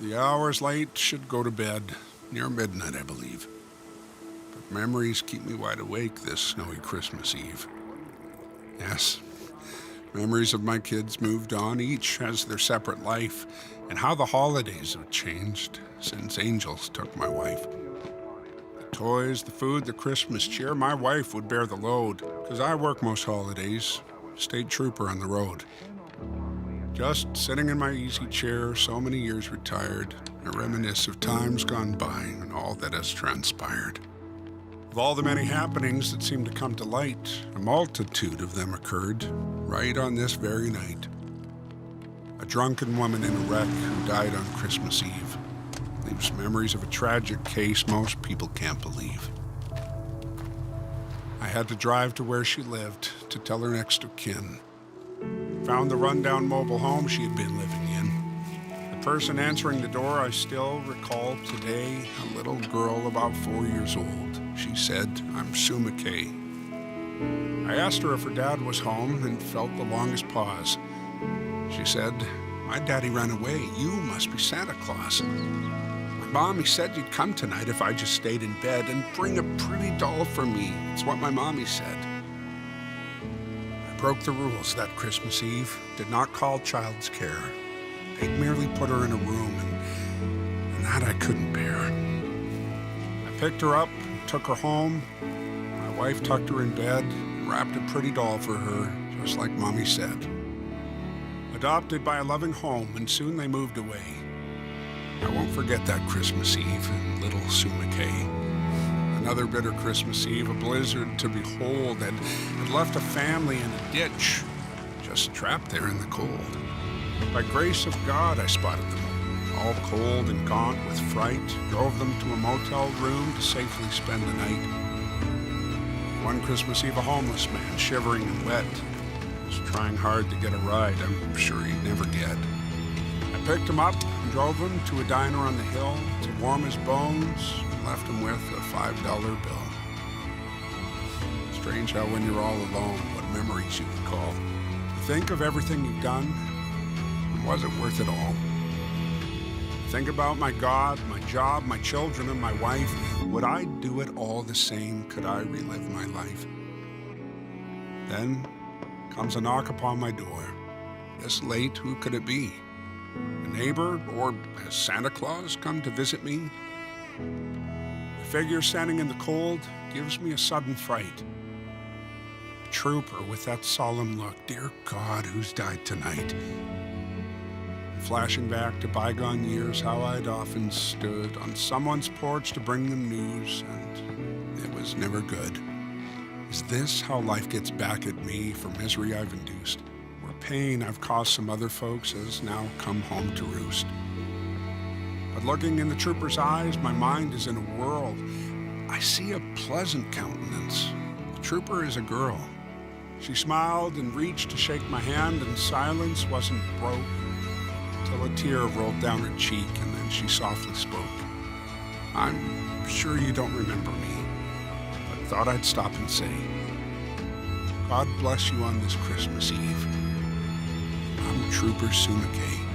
The hours late, should go to bed. Near midnight, I believe. But memories keep me wide awake this snowy Christmas Eve. Yes, memories of my kids moved on, each has their separate life, and how the holidays have changed since Angels took my wife. The toys, the food, the Christmas cheer, my wife would bear the load, 'cause I work most holidays, state trooper on the road. Just sitting in my easy chair, so many years retired, I reminisce of times gone by and all that has transpired. Of all the many happenings that seem to come to light, a multitude of them occurred right on this very night. A drunken woman in a wreck who died on Christmas Eve leaves memories of a tragic case most people can't believe. I had to drive to where she lived to tell her next of kin. Found the rundown mobile home she had been living in. The person answering the door I still recall today, a little girl about 4 years old. She said, "I'm Sue McKay." I asked her if her dad was home and felt the longest pause. She said, "My daddy ran away. You must be Santa Claus. My mommy said you'd come tonight if I just stayed in bed and bring a pretty doll for me. It's what my mommy said." I broke the rules that Christmas Eve, did not call child's care. They'd merely put her in a room, and that I couldn't bear. I picked her up, took her home. My wife tucked her in bed and wrapped a pretty doll for her, just like Mommy said. Adopted by a loving home, and soon they moved away. I won't forget that Christmas Eve and little Sue McKay. Another bitter Christmas Eve, a blizzard to behold that had left a family in a ditch, just trapped there in the cold. By grace of God, I spotted them, all cold and gaunt with fright, drove them to a motel room to safely spend the night. One Christmas Eve, a homeless man, shivering and wet, was trying hard to get a ride I'm sure he'd never get. I picked him up and drove him to a diner on the hill to warm his bones and left him with a $5 bill. Strange how when you're all alone, what memories you recall. You think of everything you've done, and was it worth it all? Think about my God, my job, my children, and my wife. Would I do it all the same? Could I relive my life? Then comes a knock upon my door. This late, who could it be? A neighbor, or has Santa Claus come to visit me? The figure standing in the cold gives me a sudden fright. A trooper with that solemn look. Dear God, who's died tonight? Flashing back to bygone years, how I'd often stood on someone's porch to bring them news, and it was never good. Is this how life gets back at me for misery I've induced? Where pain I've caused some other folks has now come home to roost? But looking in the trooper's eyes, my mind is in a whirl. I see a pleasant countenance. The trooper is a girl. She smiled and reached to shake my hand, and silence wasn't broke till a tear rolled down her cheek, and then she softly spoke. "I'm sure you don't remember me, but thought I'd stop and say, God bless you on this Christmas Eve. I'm Trooper Sue McKay."